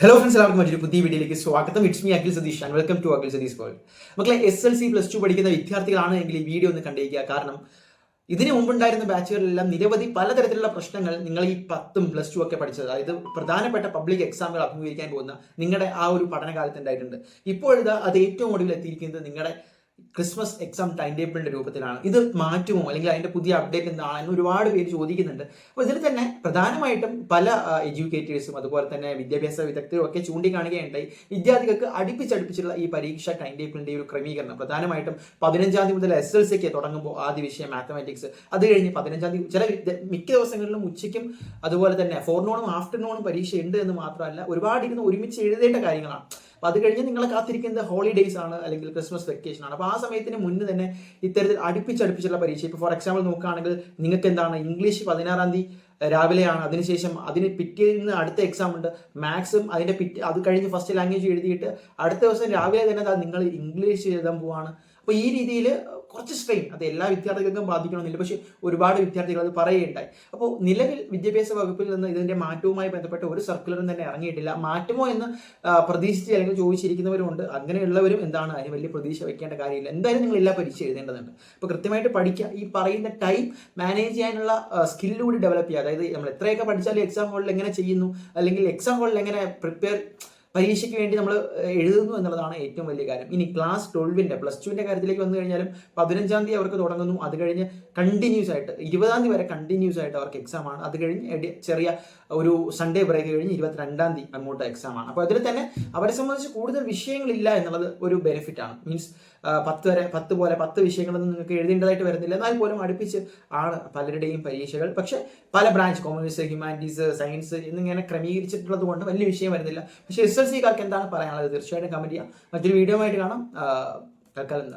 Hello friends, എല്ലാവർക്കും മറ്റൊരു പുതിയ വീഡിയോയിലേക്ക് സ്വാഗതം. It's me Akhil Satheesh and welcome to Akhil Satheesh world. മക്കളെ, SLC +2 പഠിക്കുന്ന വിദ്യാർത്ഥികളാണ് എങ്കിൽ ഈ വീഡിയോ ഒന്ന് കണ്ടിരിക്കുക. കാരണം ഇതിന് മുമ്പുണ്ടായിരുന്ന ബാച്ചുകളിലെല്ലാം നിരവധി പലതരത്തിലുള്ള പ്രശ്നങ്ങൾ നിങ്ങൾ ഈ 10ഉം +2 ഒക്കെ പഠിച്ചത്, അതായത് പ്രധാനപ്പെട്ട പബ്ലിക് എക്സാമുകൾ അഭിമുഖീകരിക്കാൻ പോകുന്ന നിങ്ങളുടെ ആ ഒരു പഠനകാലത്ത് ഉണ്ടായിട്ടുണ്ട്. ഇപ്പോഴിത് അത് ഏറ്റവും ഒടുവിൽ എത്തിയിരിക്കുന്നത് നിങ്ങളുടെ ക്രിസ്മസ് എക്സാം ടൈം ടേബിളിന്റെ രൂപത്തിലാണ്. ഇത് മാറ്റുമോ അല്ലെങ്കിൽ അതിന്റെ പുതിയ അപ്ഡേറ്റ് എന്താണെന്ന് ഒരുപാട് പേര് ചോദിക്കുന്നുണ്ട്. അപ്പോൾ ഇതിൽ തന്നെ പ്രധാനമായിട്ടും പല എഡ്യൂക്കേറ്റേഴ്സും അതുപോലെ തന്നെ വിദ്യാഭ്യാസ വിദഗ്ധരും ഒക്കെ ചൂണ്ടിക്കാണുകയുണ്ടായി വിദ്യാർത്ഥികൾക്ക് അടുപ്പിച്ചടുപ്പിച്ചുള്ള ഈ പരീക്ഷ ടൈം ടേബിളിന്റെ ഒരു ക്രമീകരണം. പ്രധാനമായിട്ടും 15-ാം തീയതി മുതൽ SLC തുടങ്ങുമ്പോൾ ആദ്യ വിഷയം മാത്തമാറ്റിക്സ്, അത് കഴിഞ്ഞ് 15-ാം തീയതി മിക്ക ദിവസങ്ങളിലും ഉച്ചയ്ക്കും അതുപോലെ തന്നെ ഫോർനൂണും ആഫ്റ്റർനൂണും പരീക്ഷ ഉണ്ട് എന്ന് മാത്രമല്ല ഒരുപാട് ഇരുന്ന് ഒരുമിച്ച് എഴുതേണ്ട കാര്യങ്ങളാണ്. അപ്പോൾ അത് കഴിഞ്ഞ് നിങ്ങളെ കാത്തിരിക്കുന്നത് ഹോളിഡേയ്സ് ആണ് അല്ലെങ്കിൽ ക്രിസ്മസ് വെക്കേഷൻ ആണ്. അപ്പോൾ ആ സമയത്തിന് മുന്നേ തന്നെ ഇത്തരത്തിൽ അടുപ്പിച്ചുള്ള പരീക്ഷ, ഇപ്പോൾ ഫോർ എക്സാമ്പിൾ നോക്കുകയാണെങ്കിൽ നിങ്ങൾക്ക് എന്താണ് ഇംഗ്ലീഷ് 16-ാം തീയതി രാവിലെയാണ്, അതിനുശേഷം അതിന് പിറ്റേന്ന് അടുത്ത എക്സാം ഉണ്ട്. മാത്സും അതിൻ്റെ അത് കഴിഞ്ഞ് ഫസ്റ്റ് ലാംഗ്വേജ് എഴുതിയിട്ട് അടുത്ത ദിവസം രാവിലെ തന്നെ നിങ്ങൾ ഇംഗ്ലീഷ് എഴുതാൻ പോവാണ്. അപ്പോൾ ഈ രീതിയിൽ കുറച്ച് സ്ട്രെയിൻ അത് എല്ലാ വിദ്യാർത്ഥികൾക്കും ബാധിക്കണമെന്നില്ല, പക്ഷേ ഒരുപാട് വിദ്യാർത്ഥികൾ അത് പറയുകയുണ്ടായി. അപ്പോൾ നിലവിൽ വിദ്യാഭ്യാസ വകുപ്പിൽ നിന്ന് ഇതിൻ്റെ മാറ്റവുമായി ബന്ധപ്പെട്ട ഒരു സർക്കുലറും തന്നെ ഇറങ്ങിയിട്ടില്ല. മാറ്റുമോ എന്ന് പ്രതീക്ഷിച്ച് അല്ലെങ്കിൽ ചോദിച്ചിരിക്കുന്നവരുണ്ട്. അങ്ങനെയുള്ളവരും എന്താണ് അതിന് വലിയ പ്രതീക്ഷ വെക്കേണ്ട കാര്യമില്ല. എന്തായാലും നിങ്ങൾ എല്ലാ പരീക്ഷ എഴുതേണ്ടതുണ്ട്. അപ്പോൾ കൃത്യമായിട്ട് പഠിക്കുക, ഈ പറയുന്ന ടൈം മാനേജ് ചെയ്യാനുള്ള സ്കില്ലുകൂടി ഡെവലപ്പ് ചെയ്യുക. അതായത് നമ്മൾ എത്രയൊക്കെ പഠിച്ചാലും എക്സാം ഹോളിൽ എങ്ങനെ ചെയ്യുന്നു അല്ലെങ്കിൽ എക്സാം ഹോളിൽ എങ്ങനെ പരീക്ഷയ്ക്ക് വേണ്ടി നമ്മൾ എഴുതുന്നു എന്നുള്ളതാണ് ഏറ്റവും വലിയ കാര്യം. ഇനി ക്ലാസ് 12-ന്റെ +2-ന്റെ കാര്യത്തിലേക്ക് വന്നു കഴിഞ്ഞാലും 15-ാം തീയതി അവർക്ക് തുടങ്ങുന്നു. അത് കഴിഞ്ഞ് കണ്ടിന്യൂസ് ആയിട്ട് 20-ാം തീയതി വരെ കണ്ടിന്യൂസ് ആയിട്ട് അവർക്ക് എക്സാം ആണ്. അത് കഴിഞ്ഞ് ചെറിയ ഒരു സൺഡേ ബ്രേക്ക് കഴിഞ്ഞ് 22-ാം തീയതി അങ്ങോട്ട് എക്സാം ആണ്. അപ്പോൾ അതിൽ തന്നെ അവരെ സംബന്ധിച്ച് കൂടുതൽ വിഷയങ്ങളില്ല എന്നുള്ളത് ഒരു ബെനിഫിറ്റ് ആണ്. മീൻസ് 10 വിഷയങ്ങളൊന്നും നിങ്ങൾക്ക് എഴുതേണ്ടതായിട്ട് വരുന്നില്ല. എന്നാൽ പോലും അടുപ്പിച്ച് ആണ് പലരുടെയും പരീക്ഷകൾ. പക്ഷേ പല ബ്രാഞ്ച് കോമേഴ്സ്, ഹ്യൂമാനിറ്റീസ്, സയൻസ് എന്നിങ്ങനെ ക്രമീകരിച്ചിട്ടുള്ളത് കൊണ്ട് വലിയ വിഷയം വരുന്നില്ല. പക്ഷേ SLC-കാർക്ക് എന്താണ് പറയാനുള്ളത് തീർച്ചയായിട്ടും കമന്റ് ചെയ്യാം. മറ്റൊരു വീഡിയോ ആയിട്ട് കാണാം. തൽക്കാലം